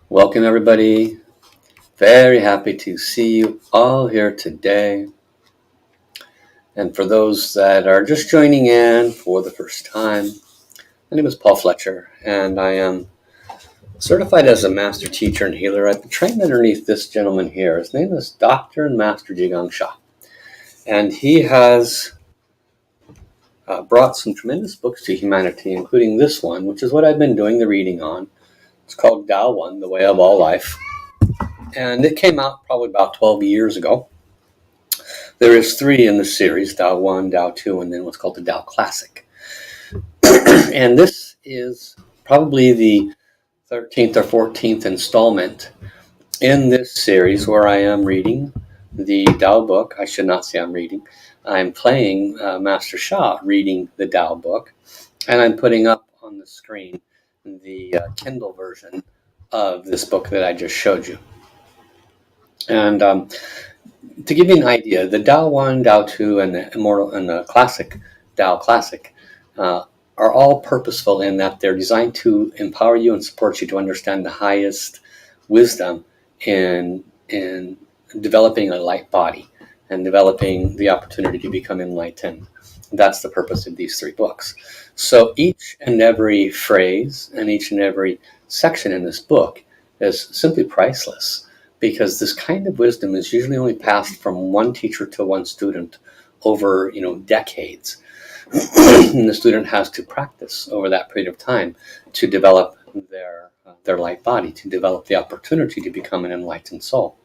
Welcome, everybody. Very happy to see you all here today. And for those that are just joining in for the first time, my name is Paul Fletcher, and I am certified as a master teacher and healer. I've been trained underneath this gentleman here. His name is Dr. and Master Jigong Shah, and he has brought some tremendous books to humanity, including this one, which is what I've been doing the reading on. It's called TAO 1, The Way of All Life, and it came out probably about 12 years ago. There is 3 in the series, TAO 1, TAO 2, and then what's called the TAO Classic. And this is probably the 13th or 14th installment in this series where I am reading the TAO book. I should not say I'm reading. I'm playing Master Shah reading the TAO book, and I'm putting up on the screen the Kindle version of this book that I just showed you. And to give you an idea, the TAO 1, TAO 2, and the Immortal and the Classic, TAO Classic, are all purposeful in that they're designed to empower you and support you to understand the highest wisdom in developing a light body and developing the opportunity to become enlightened. That's the purpose of these 3 books. So each and every phrase and each and every section in this book is simply priceless, because this kind of wisdom is usually only passed from one teacher to one student over, decades. And the student has to practice over that period of time to develop their light body, to develop the opportunity to become an enlightened soul.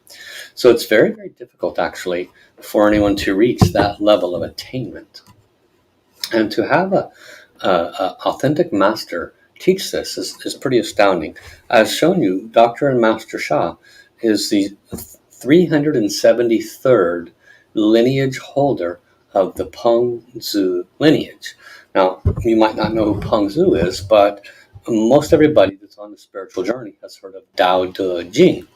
So it's very, very difficult, actually, for anyone to reach that level of attainment. And to have a authentic master teach this is pretty astounding. I've shown you Dr. and Master Shah is the 373rd lineage holder of the Pengzu lineage. Now, you might not know who Pengzu is, but most everybody that's on the spiritual journey has heard of Tao Te Ching,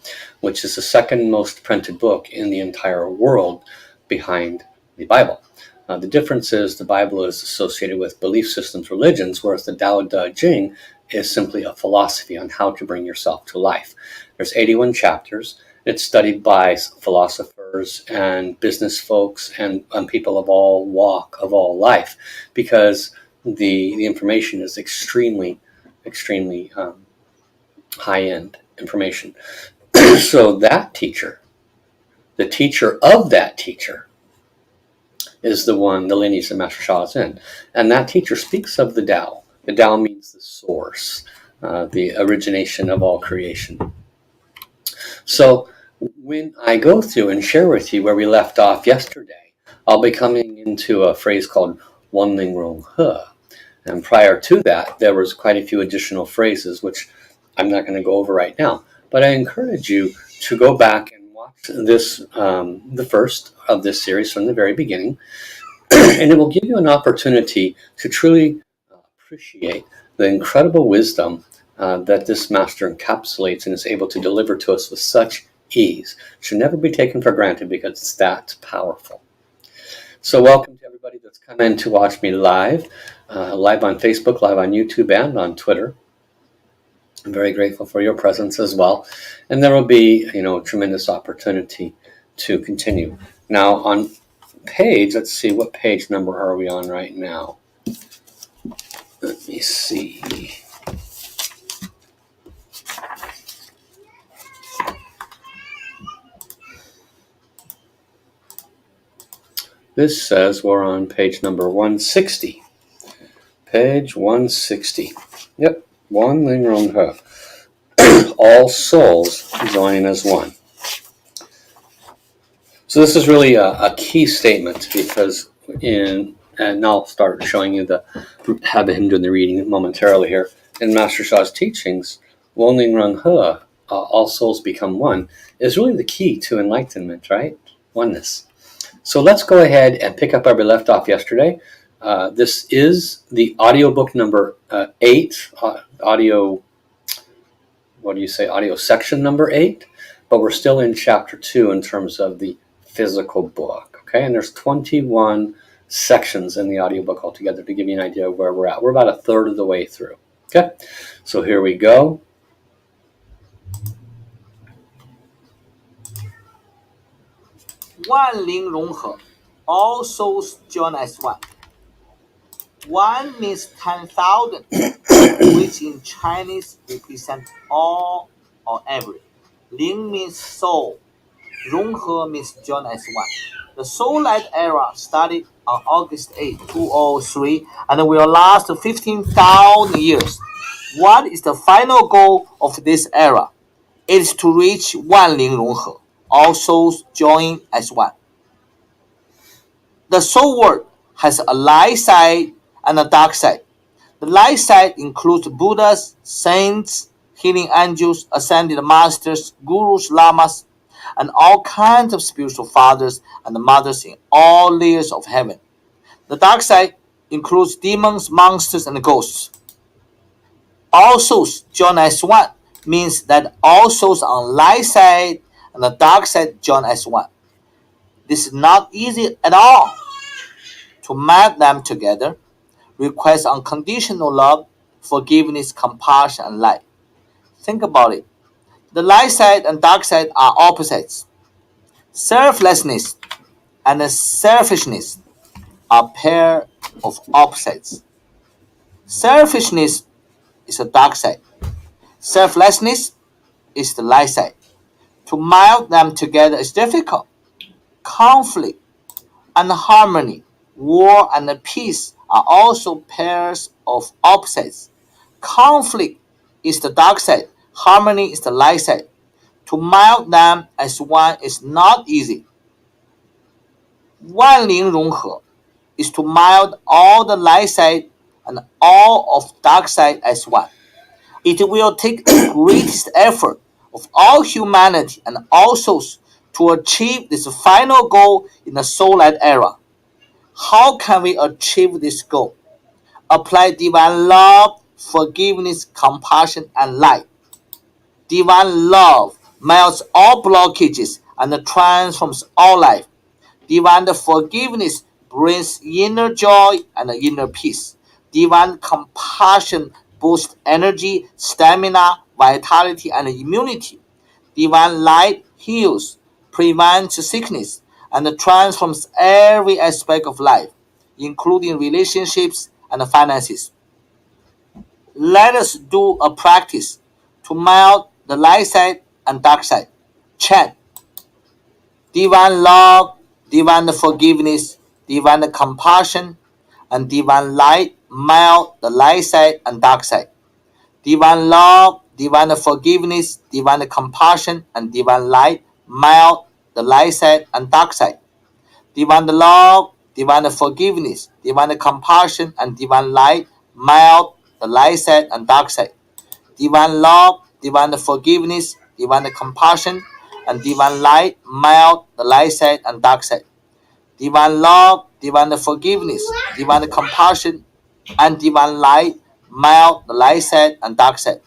which is the second most printed book in the entire world behind the Bible. The difference is the Bible is associated with belief systems, religions, whereas the Tao Te Ching is simply a philosophy on how to bring yourself to life. There's 81 chapters. It's studied by philosophers and business folks and people of all walk, of all life, because the information is extremely high-end information. So that teacher, the teacher of that teacher, is the lineage that Master Shah is in. And that teacher speaks of the Tao. The Tao means the source, the origination of all creation. So when I go through and share with you where we left off yesterday, I'll be coming into a phrase called Wan Ling Rong He. And prior to that, there was quite a few additional phrases, which I'm not going to go over right now. But I encourage you to go back and watch this, the first of this series from the very beginning. And it will give you an opportunity to truly appreciate the incredible wisdom that this master encapsulates and is able to deliver to us with such ease. It should never be taken for granted because it's that powerful. So welcome to everybody that's come in to watch me live on Facebook, live on YouTube, and on Twitter. I'm very grateful for your presence as well. And there will be, tremendous opportunity to continue. Now on page, let's see, what page number are we on right now? Let me see. This says we're on page number 160. Page 160. Yep, Wan Ling Rong He. All souls join as one. So this is really a key statement, because and I'll start showing you have him doing the reading momentarily here. In Master Shah's teachings, Wan Ling Rong He, all souls become one, is really the key to enlightenment, right? Oneness. So let's go ahead and pick up where we left off yesterday. This is the audiobook number 8, audio section number 8, but we're still in chapter 2 in terms of the physical book, okay? And there's 21 sections in the audiobook altogether to give you an idea of where we're at. We're about a third of the way through, okay? So here we go. 万灵融合, all souls join as one. One means 10,000, which in Chinese represent all or every. Ling means soul. 融合 means join as one. The Soul Light era started on August 8, 2003, and will last 15,000 years. What is the final goal of this era? It is to reach 万灵融合, all souls join as one. The soul world has a light side and a dark side. The light side includes Buddhas, saints, healing angels, ascended masters, gurus, lamas, and all kinds of spiritual fathers and mothers in all layers of heaven. The dark side includes demons, monsters, and ghosts. All souls join as one means that all souls on light side and the dark side join as one. This is not easy at all. To melt them together requires unconditional love, forgiveness, compassion, and light. Think about it. The light side and dark side are opposites. Selflessness and selfishness are a pair of opposites. Selfishness is the dark side. Selflessness is the light side. To melt them together is difficult. Conflict and harmony, war and peace are also pairs of opposites. Conflict is the dark side. Harmony is the light side. To melt them as one is not easy. 万灵融合 is to melt all the light side and all of dark side as one. It will take the greatest effort of all humanity and all souls to achieve this final goal in the Soul Light era. How can we achieve this goal? Apply divine love, forgiveness, compassion, and light. Divine love melts all blockages and transforms all life. Divine forgiveness brings inner joy and inner peace. Divine compassion boosts energy, stamina, vitality, and immunity. Divine light heals, prevents sickness, and transforms every aspect of life, including relationships and finances. Let us do a practice to melt the light side and dark side. Chant divine love, divine forgiveness, divine compassion, and divine light melt the light side and dark side. Divine love, divine forgiveness, divine compassion, and divine light melt the light side and dark side. Divine love, divine forgiveness, divine compassion, and divine light melt the light side and dark side. Divine love, divine forgiveness, divine compassion, and divine light melt the light side and dark side. Divine love, divine forgiveness, divine compassion, and divine light melt the light side and dark side.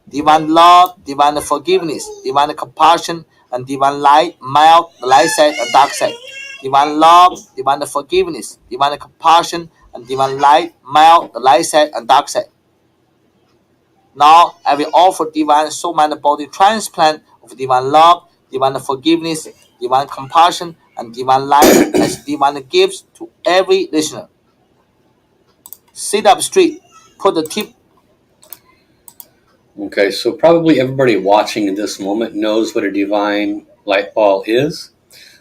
Divine love, divine forgiveness, divine compassion, and divine light melt the light side and dark side. Divine love, divine forgiveness, divine compassion, and divine light melt the light side and dark side. Now I will offer divine soul mind body transplant of divine love, divine forgiveness, divine compassion, and divine light as divine gifts to every listener. Sit up straight. Put the tip. Okay, so probably everybody watching in this moment knows what a divine light ball is.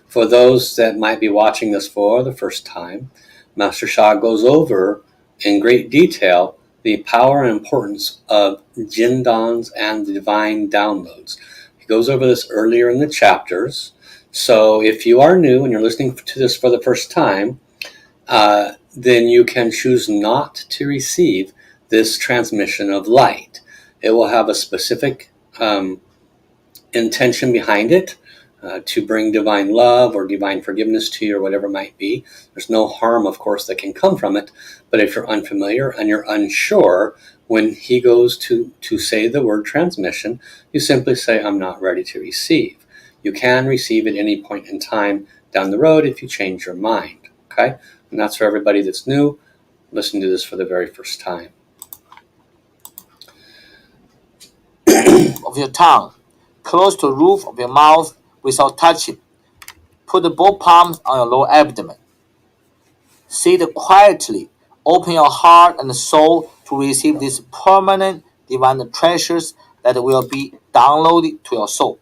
For those that might be watching this for the first time, Master Sha goes over in great detail the power and importance of Jindans and the divine downloads. He goes over this earlier in the chapters. So if you are new and you're listening to this for the first time, then you can choose not to receive this transmission of light. It will have a specific intention behind it, to bring divine love or divine forgiveness to you or whatever it might be. There's no harm, of course, that can come from it. But if you're unfamiliar and you're unsure, when he goes to say the word transmission, you simply say, I'm not ready to receive. You can receive at any point in time down the road if you change your mind. Okay? And that's for everybody that's new. Listen to this for the very first time. Of your tongue, close to the roof of your mouth without touching. Put both palms on your lower abdomen. Sit quietly. Open your heart and soul to receive these permanent divine treasures that will be downloaded to your soul.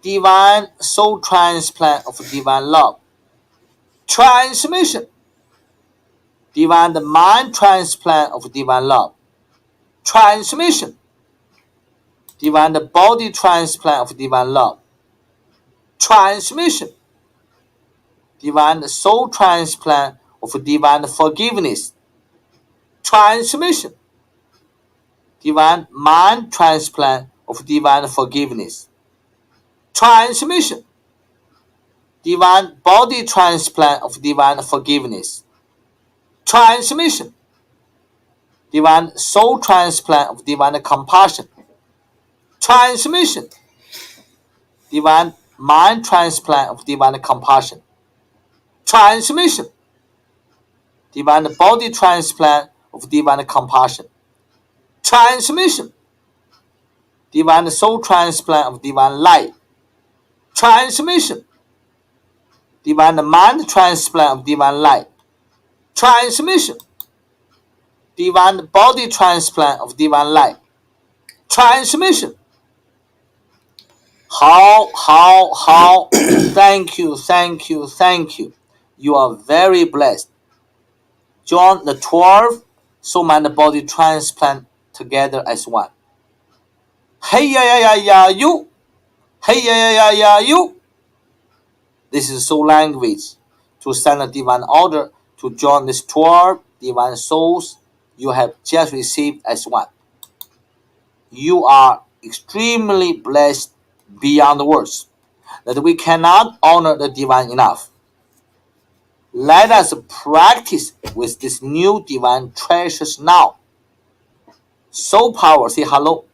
Divine soul transplant of divine love. Transmission. Divine mind transplant of divine love. Transmission. Divine body transplant of divine love. Transmission. Divine soul transplant of divine forgiveness. Transmission. Divine mind transplant of divine forgiveness. Transmission. Divine body transplant of divine forgiveness. Transmission. Divine soul transplant of divine compassion. Transmission. Divine mind transplant of divine compassion. Transmission. Divine body transplant of divine compassion. Transmission. Divine soul transplant of divine light. Transmission. Divine mind transplant of divine light. Transmission. Divine body transplant of divine light. Transmission. How. Thank you, thank you, thank you. You are very blessed. Join the 12 soul mind body transplant together as one. Hey ya you. Hey ya you. This is soul language to send a divine order to join these 12 divine souls you have just received as one. You are extremely blessed beyond words that we cannot honor the divine enough. Let us practice with these new divine treasures now. Soul power, say hello.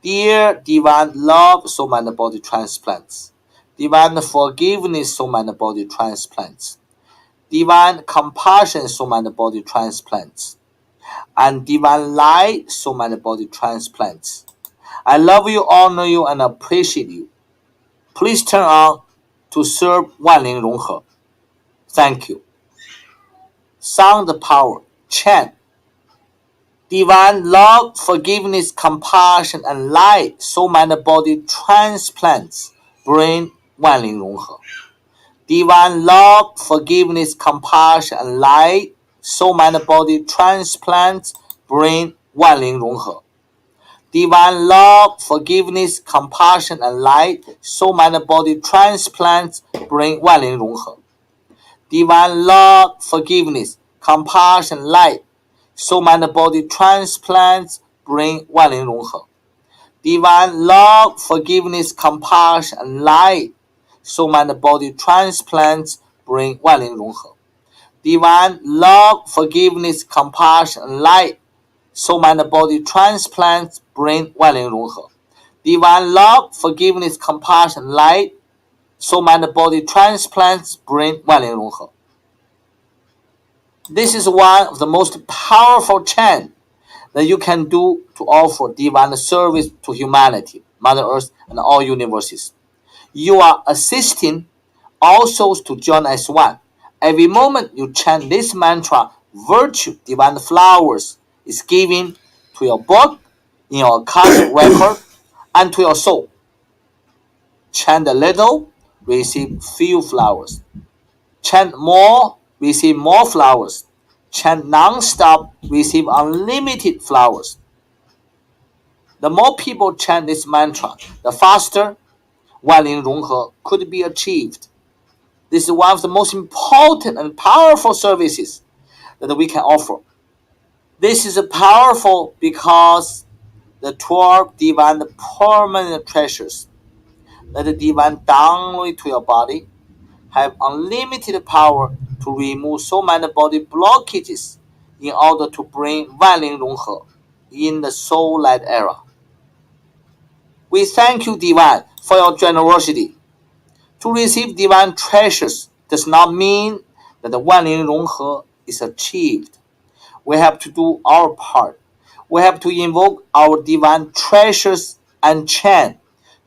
Dear divine love, soul mind body transplants. Divine forgiveness, soul mind body transplants. Divine compassion, soul mind body transplants. And divine light, soul mind body transplants. I love you, honor you, and appreciate you. Please turn on to serve 万灵融合. Thank you. Sound power. Chant. Divine love, forgiveness, compassion, and light, soul, mind, body transplants bring 万灵融合. Divine love, forgiveness, compassion, and light, soul, mind, body transplants bring 万灵融合. Divine love, forgiveness, compassion, and light, soul, mind, body transplants bring 万灵融合. Divine love, forgiveness, compassion, light, soul, mind, body transplants bring 万灵融合. Divine love, forgiveness, compassion, and light, soul, mind, body transplants bring 万灵融合. Divine love, forgiveness, compassion, and light, soul, mind, body transplants bring 万灵融合. Divine love, forgiveness, compassion, light, soul, mind, body transplants bring 万灵融合. This is one of the most powerful chants that you can do to offer divine service to humanity, Mother Earth, and all universes. You are assisting all souls to join as one. Every moment you chant this mantra, virtue, divine flowers is given to your book, in your Akashic record, and to your soul. Chant a little, receive few flowers. Chant more, receive more flowers. Chant non-stop, receive unlimited flowers. The more people chant this mantra, the faster 万灵融合 could be achieved. This is one of the most important and powerful services that we can offer. This is powerful because the 12 divine permanent treasures that the divine download to your body have unlimited power to remove so many body blockages in order to bring 万灵融合 in the soul light era. We thank you, divine, for your generosity. To receive divine treasures does not mean that the 万灵融合 is achieved. We have to do our part. We have to invoke our divine treasures and chant.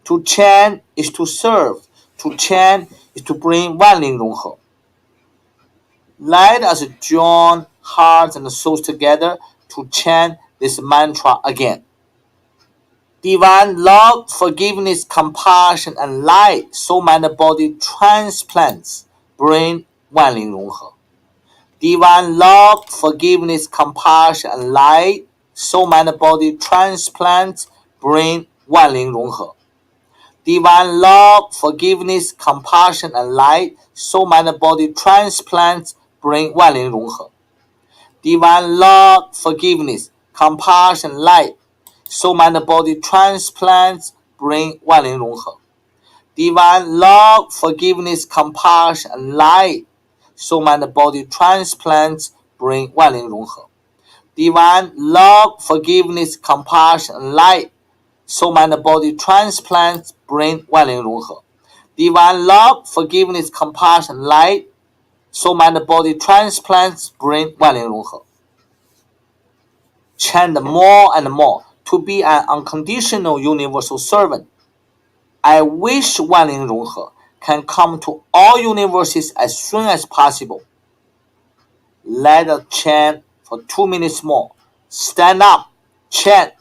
To chant is to serve. To chant is to bring 万灵融合. Let us join hearts and souls together to chant this mantra again. Divine love, forgiveness, compassion, and light, soul, mind, body transplants bring 万灵融合. Divine love, forgiveness, compassion, and light, soul, mind, body transplants bring 万灵融合. Divine love, forgiveness, compassion, and light, soul, mind, body transplants bring 万灵融合. Divine love, forgiveness, compassion, light, soul, mind, body transplants bring 万灵融合. Divine love, forgiveness, compassion, and light, soul, mind, body transplants bring 万灵融合. Divine love, forgiveness, compassion, and light, soul, mind, body transplants bring 万灵融合. Divine love, forgiveness, compassion, light, soul, mind, body transplants bring 万灵融合. Chant more and more to be an unconditional universal servant. I wish 万灵融合 can come to all universes as soon as possible. Let us chant for 2 minutes more. Stand up, chant.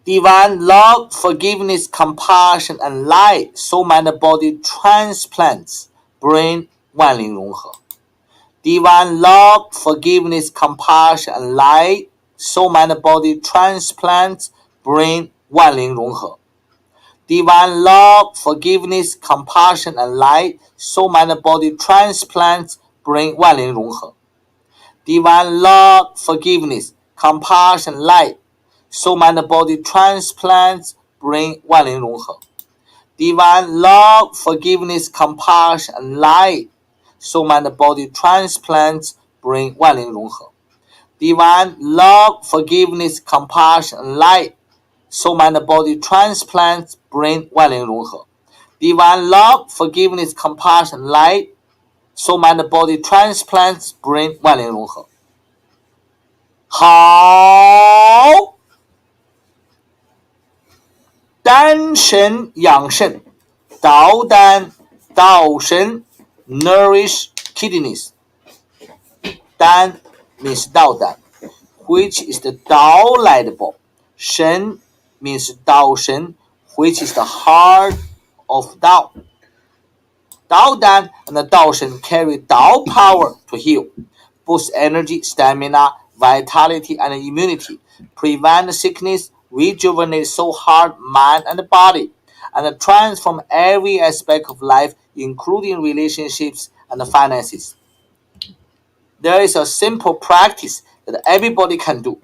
Divine love, forgiveness, compassion, and light, soul, mind, body transplants bring 万灵融合. Divine love, forgiveness, compassion, and light, soul, mind, body transplants bring 万灵融合. Divine love, forgiveness, compassion, and light, soul, mind, body transplants bring 万灵融合. Divine love, forgiveness, compassion, light, soul, mind, body transplants bring 万灵融合. Divine love, forgiveness, compassion, and light, soul, mind, body transplants bring 万灵融合. Divine love, forgiveness, compassion, and light, soul, mind, body transplants bring 万灵融合. Divine love, forgiveness, compassion, light, soul, mind, body transplants bring 万灵融合. 好，丹神养肾，道丹道神 nourish kidneys. Dan means 道丹 which is the Tao light bulb. Shen means 道神 which is the heart of Tao. Tao Dan and the Tao Shen carry Tao power to heal, boost energy, stamina, vitality, and immunity, prevent sickness, rejuvenate soul, heart, mind, and body, and transform every aspect of life, including relationships and finances. There is a simple practice that everybody can do.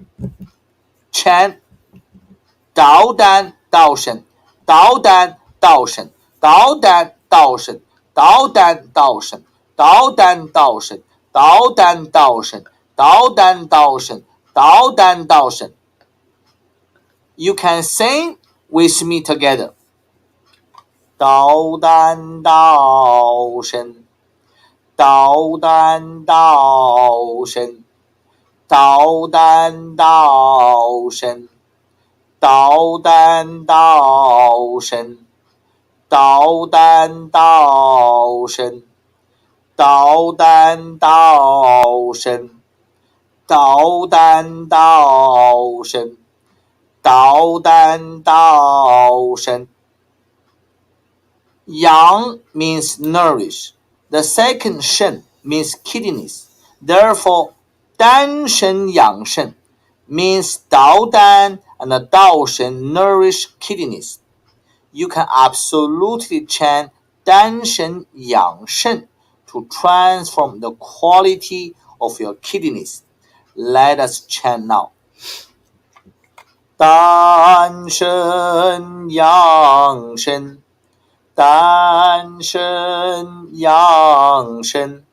Chant 道丹道神，道丹道神，道丹道神，道丹道神，道丹道神，道丹道神，道丹道神，道丹道神. You can sing with me together. 道丹道神，道丹道神，道丹道神。道丹道神，道丹道神，道丹道神，道丹道神，道丹道神. Yang means nourish. The second shen means kidneys. Therefore, 丹神养肾 means 道丹 and the Tao Shen nourish kidneys. You can absolutely chant 丹神养肾 to transform the quality of your kidneys. Let us chant now. 丹神养肾，丹神养肾，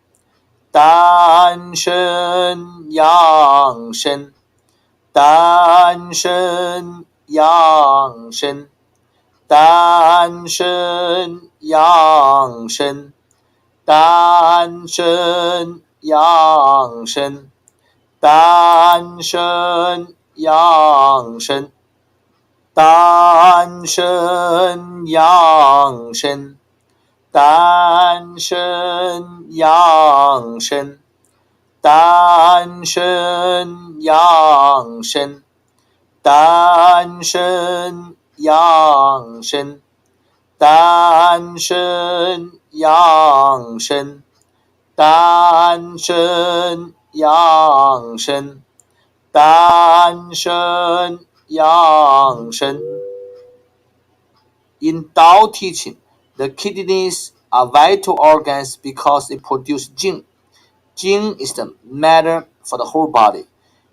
丹神养肾。丹神养肾，丹神养肾，丹神养肾，丹神养肾，丹神养肾，丹参养生，丹参养生，丹参养生，丹参养生，丹参养生，丹参养生。In Tao teaching, the kidneys are vital organs because they produce Jing. Jing is the matter for the whole body.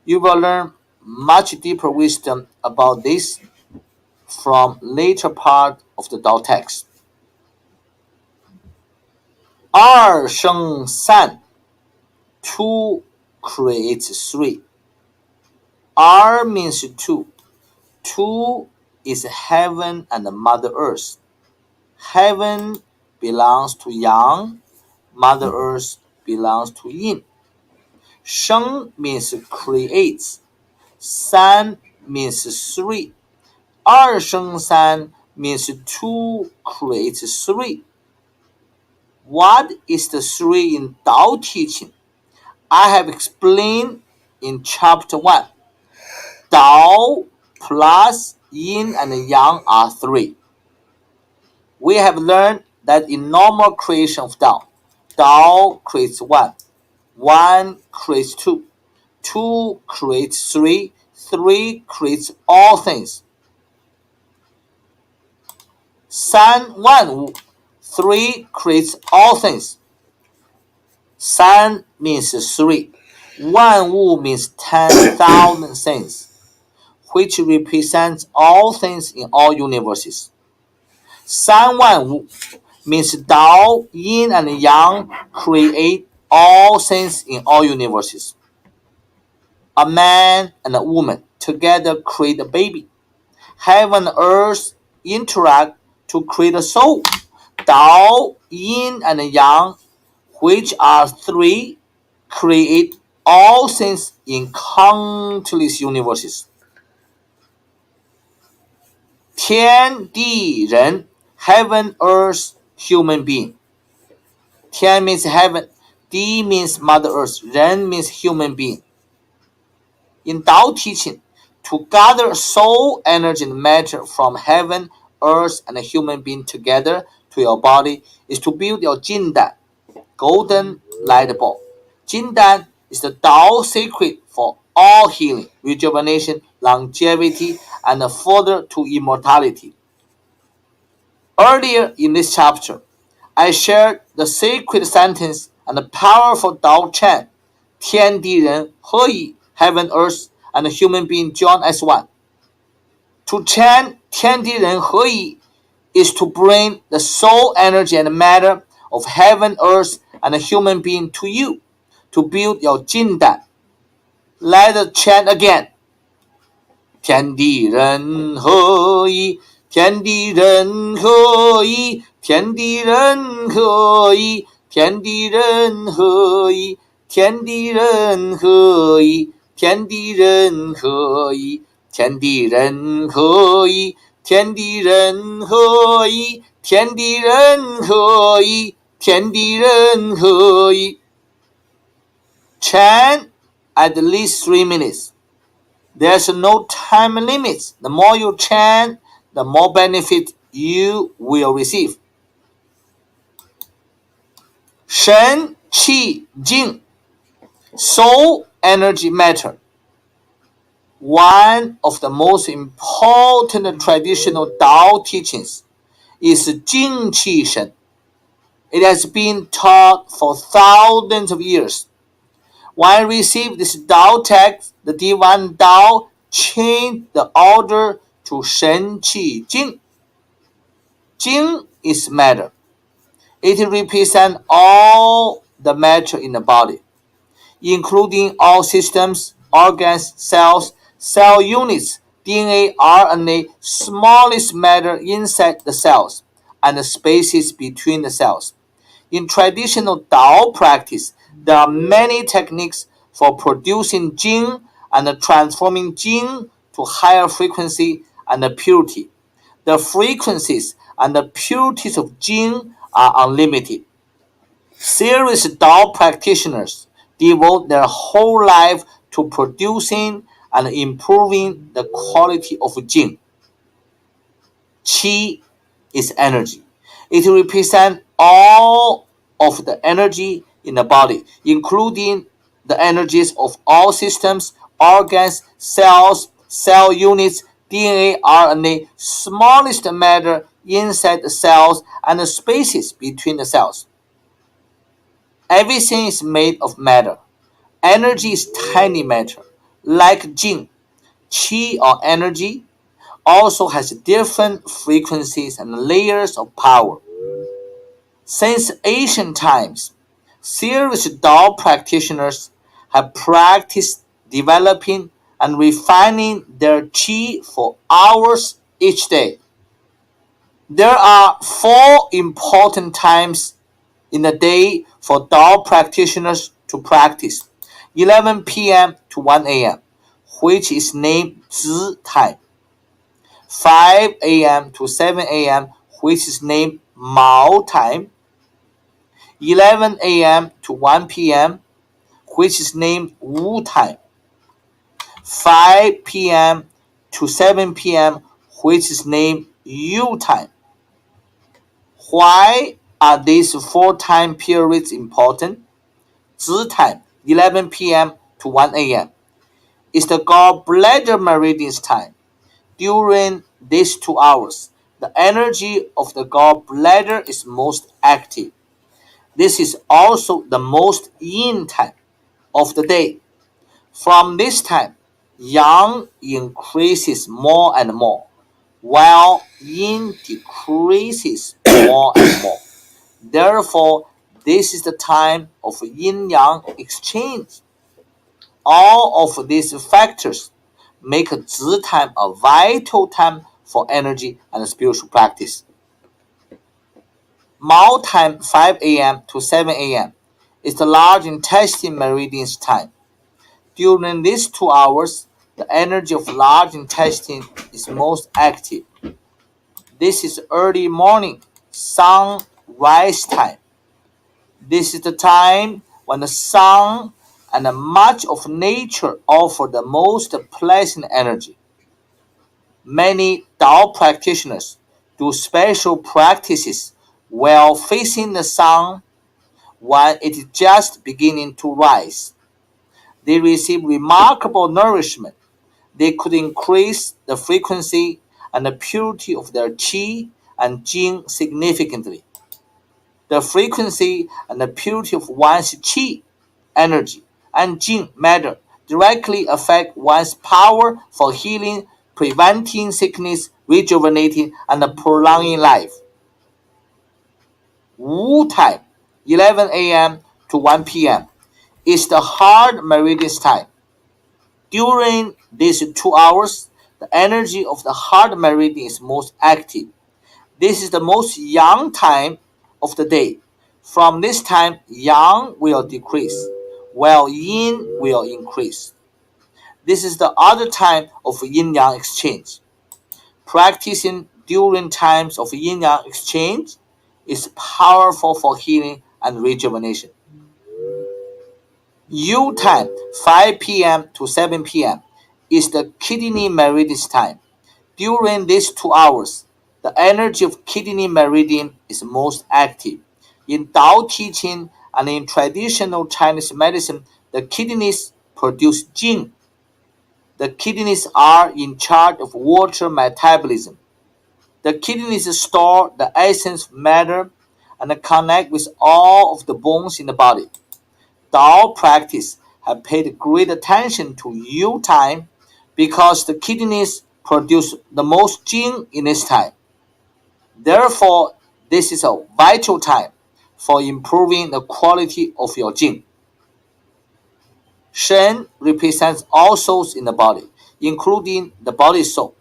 You will learn much deeper wisdom about this from later part of the Tao text. 二生三 two creates three. R means two. Two is heaven and Mother Earth. Heaven belongs to Yang, Mother Earth belongs to Yin. Sheng means creates. San means three. 二生三 means two creates three. What is the three in Tao teaching? I have explained in chapter 1. Tao plus yin and yang are three. We have learned that in normal creation of Tao, Tao creates one, one creates two, two creates three, three creates all things. 三万物 three creates all things. 三 means three. 万物 means 10,000 things, which represents all things in all universes. 三万物 means Tao, Yin and Yang create all things in all universes. A man and a woman together create a baby. Heaven and earth interact to create a soul. Tao, Yin and Yang, which are three, create all things in countless universes. 天地人 heaven, earth, human being. 天 means heaven, Di means Mother Earth, Ren means human being. In Tao teaching, to gather soul energy and matter from heaven, earth, and a human being together to your body is to build your Jindan, golden light ball. Jindan is the Tao secret for all healing, rejuvenation, longevity, and further to immortality. Earlier in this chapter, I shared the sacred sentence and the powerful Tao chant, 天地人合一 heaven, earth, and human being joined as one. To chant 天地人合一 is to bring the soul energy and matter of heaven, earth, and a human being to you, to build your Jindan. Let's chant again. 天地人合一，天地人合一，天地人合一，天地人合一，天地人合一，天地人合一，天地人合一，天地人合一，天地人合一，天地人合一。Chant at least 3 minutes. There's no time limit. The more you chant, the more benefit you will receive. 神气静 soul energy matter. One of the most important traditional Tao teachings is 精气神. It has been taught for thousands of years. When I received this Tao text, the divine Tao changed the order to 神气精. Jing is matter. It represents all the matter in the body, including all systems, organs, cells, cell units, DNA, RNA, smallest matter inside the cells, and the spaces between the cells. In traditional Tao practice, there are many techniques for producing Jing and transforming Jing to higher frequency and purity. The frequencies and the purities of Jing are unlimited. Serious Tao practitioners devote their whole life to producing and improving the quality of Jing. Qi is energy. It represents all of the energy in the body, including the energies of all systems, organs, cells, cell units, DNA, RNA, smallest matter inside the cells, and the spaces between the cells. Everything is made of matter. Energy is tiny matter. Like Jing, Qi or energy also has different frequencies and layers of power. Since ancient times, serious Tao practitioners have practiced developing and refining their qi for hours each day. There are four important times in the day for Tao practitioners to practice: 11 p.m. to 1 a.m., which is named Zi time; 5 a.m. to 7 a.m., which is named Mao time; 11 a.m. to 1 p.m., which is named Wu time; 5 p.m. to 7 p.m., which is named Yu time. Why are these four time periods important? Zi time, 11 p.m. to 1 a.m., is the gallbladder meridian's time. During these 2 hours, the energy of the gallbladder is most active. This is also the most yin time of the day. From this time, yang increases more and more, while yin decreases more and more. Therefore, this is the time of yin yang exchange. All of these factors make Zi time a vital time for energy and spiritual practice. Mao time, 5 a.m. to 7 a.m., is the large intestine meridian's time. During these 2 hours, the energy of large intestine is most active. This is early morning, sunrise time. This is the time when the sun and much of nature offer the most pleasant energy. Many Tao practitioners do special practices while facing the sun when it is just beginning to rise. They receive remarkable nourishment. They could increase the frequency and the purity of their qi and jing significantly. The frequency and the purity of one's qi, energy, and jing matter directly affect one's power for healing, preventing sickness, rejuvenating, and prolonging life. Wu time, 11 a.m. to 1 p.m., is the heart meridian's time. During these 2 hours, the energy of the heart meridian is most active. This is the most yang time of the day. From this time, yang will decrease, while yin will increase. This is the other time of yin yang exchange. Practicing during times of yin yang exchange is powerful for healing and rejuvenation. Yu time, 5 p.m. to 7 p.m., is the kidney meridian's time. During these 2 hours, the energy of kidney meridian is most active. In Tao teaching and in traditional Chinese medicine, the kidneys produce jing. The kidneys are in charge of water metabolism. The kidneys store the essence of matter and connect with all of the bones in the body. Tao practice have paid great attention to Yu time because the kidneys produce the most jing in this time. Therefore, this is a vital time for improving the quality of your jing. Shen represents all souls in the body, including the body soul,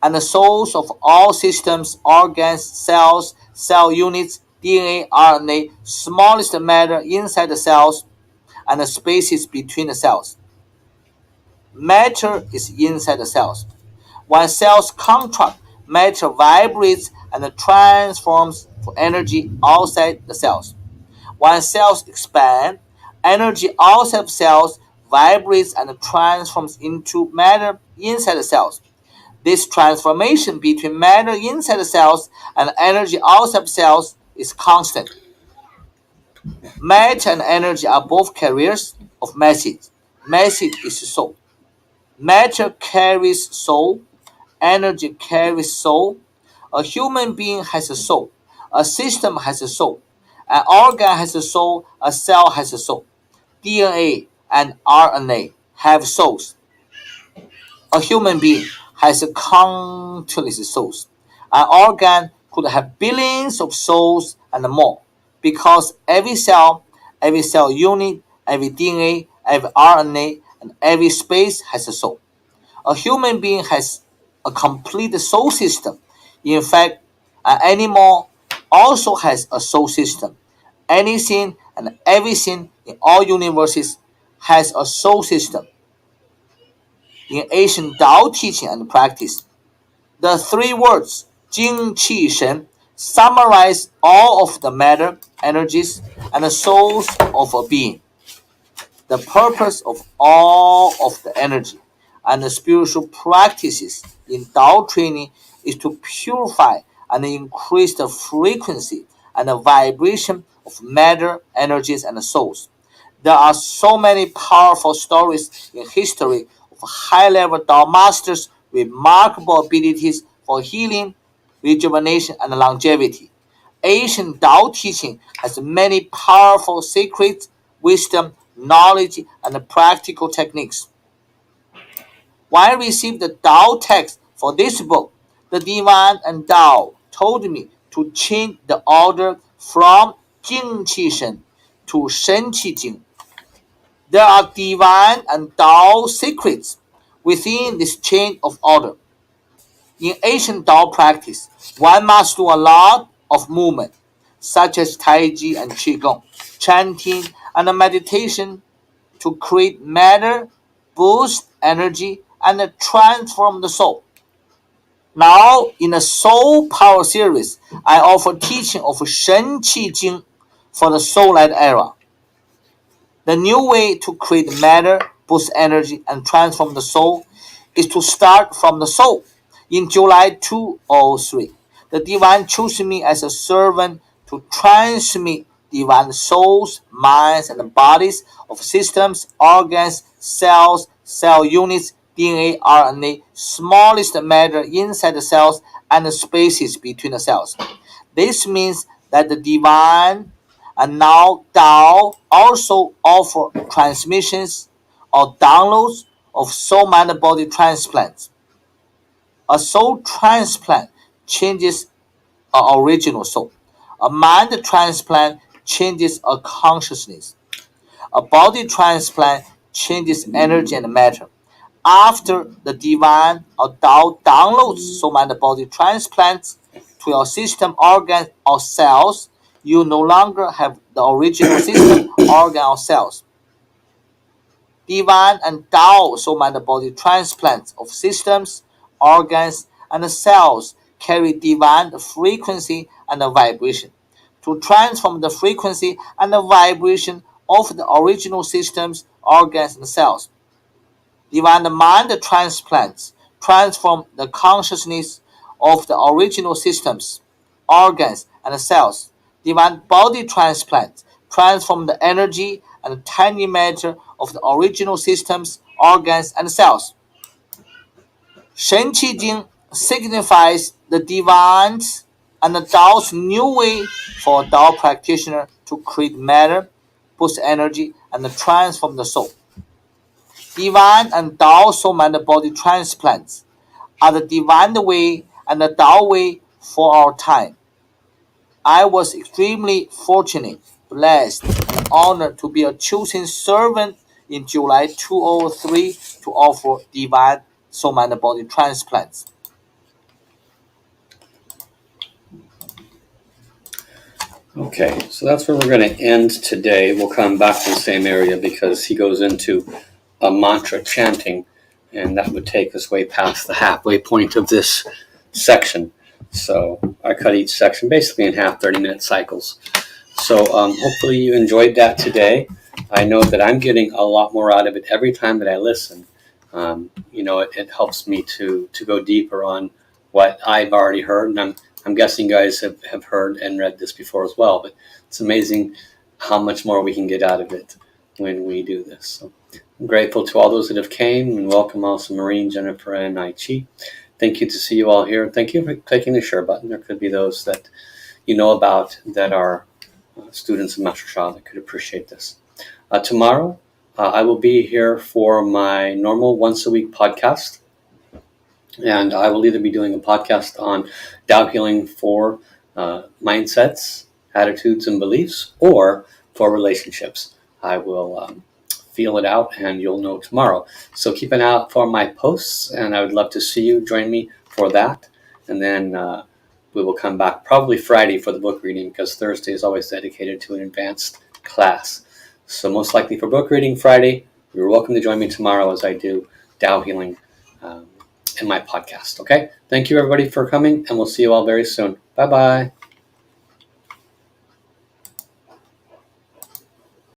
and the souls of all systems, organs, cells, cell units, DNA, RNA, smallest matter inside the cells, and the spaces between the cells. Matter is inside the cells. When cells contract, matter vibrates and transforms for energy outside the cells. When cells expand, energy outside of cells vibrates and transforms into matter inside the cells. This transformation between matter inside the cells and energy outside cells is constant. Matter and energy are both carriers of message. Message is soul. Matter carries soul. Energy carries soul. A human being has a soul. A system has a soul. An organ has a soul. A cell has a soul. DNA and RNA have souls. A human being has countless souls. An organ could have billions of souls and more, because every cell unit, every DNA, every RNA, and every space has a soul. A human being has a complete soul system. In fact, an animal also has a soul system. Anything and everything in all universes has a soul system. In ancient Tao teaching and practice, the three words Jing Qi Shen summarize all of the matter, energies, and the souls of a being. The purpose of all of the energy and the spiritual practices in Tao training is to purify and increase the frequency and the vibration of matter, energies, and souls. There are so many powerful stories in history of high-level Tao masters with remarkable abilities for healing, rejuvenation, and longevity. Ancient Tao teaching has many powerful secrets, wisdom, knowledge, and practical techniques. When I received the Tao text for this book, the Divine and Tao told me to change the order from Jing Qi Shen to Shen Qi Jing. There are divine and Tao secrets within this chain of order. In ancient Tao practice, one must do a lot of movement, such as Tai Chi and Qigong, chanting, and meditation to create matter, boost energy, and transform the soul. Now, in the Soul Power series, I offer teaching of Shen Qi Jing for the Soul-led era. The new way to create matter, boost energy, and transform the soul is to start from the soul. In July 2003, the Divine chose me as a servant to transmit divine souls, minds, and bodies of systems, organs, cells, cell units, DNA, RNA, smallest matter inside the cells, and the spaces between the cells. This means that the divine and now Tao also offer transmissions or downloads of soul mind body transplants. A soul transplant changes an original soul. A mind transplant changes a consciousness. A body transplant changes energy and matter. After the divine or Tao downloads soul mind body transplants to your system, organ, or cells, you no longer have the original system, organ, or cells. Divine and Tao soul mind body transplants of systems, organs, and cells carry divine frequency and vibration. To transform the frequency and the vibration of the original systems, organs, and cells, divine mind transplants transform the consciousness of the original systems, organs, and cells. Divine body transplants transform the energy and tiny matter of the original systems, organs, and cells. Shen Qi Jing signifies the divine's and the Tao's new way for a Tao practitioner to create matter, boost energy, and transform the soul. Divine and Tao soul mind body transplants are the divine way and the Tao way for our time. I was extremely fortunate, blessed, and honored to be a chosen servant in July 2003 to offer divine soul mind body transplants. Okay, so that's where we're going to end today. We'll come back to the same area because he goes into a mantra chanting, and that would take us way past the halfway point of this section. So I cut each section basically in half, 30-minute cycles. So hopefully you enjoyed that today. I know that I'm getting a lot more out of it every time that I listen. It helps me to go deeper on what I've already heard, and I'm guessing you guys have heard and read this before as well. But it's amazing how much more we can get out of it when we do this. So I'm grateful to all those that have came, and welcome also Maureen, Jennifer, and Aichi. Thank you to see you all here. Thank you for clicking the share button. There could be those that you know about that are students of Master Sha that could appreciate this. Tomorrow, I will be here for my normal once a week podcast, and I will either be doing a podcast on Tao healing for mindsets, attitudes, and beliefs, or for relationships. I will feel it out, and you'll know tomorrow. So keep an eye out for my posts, and I would love to see you join me for that. And then we will come back probably Friday for the book reading, because Thursday is always dedicated to an advanced class. So most likely for book reading Friday. You're welcome to join me tomorrow as I do Tao healing in my podcast. Okay. Thank you everybody for coming, and we'll see you all very soon. Bye bye.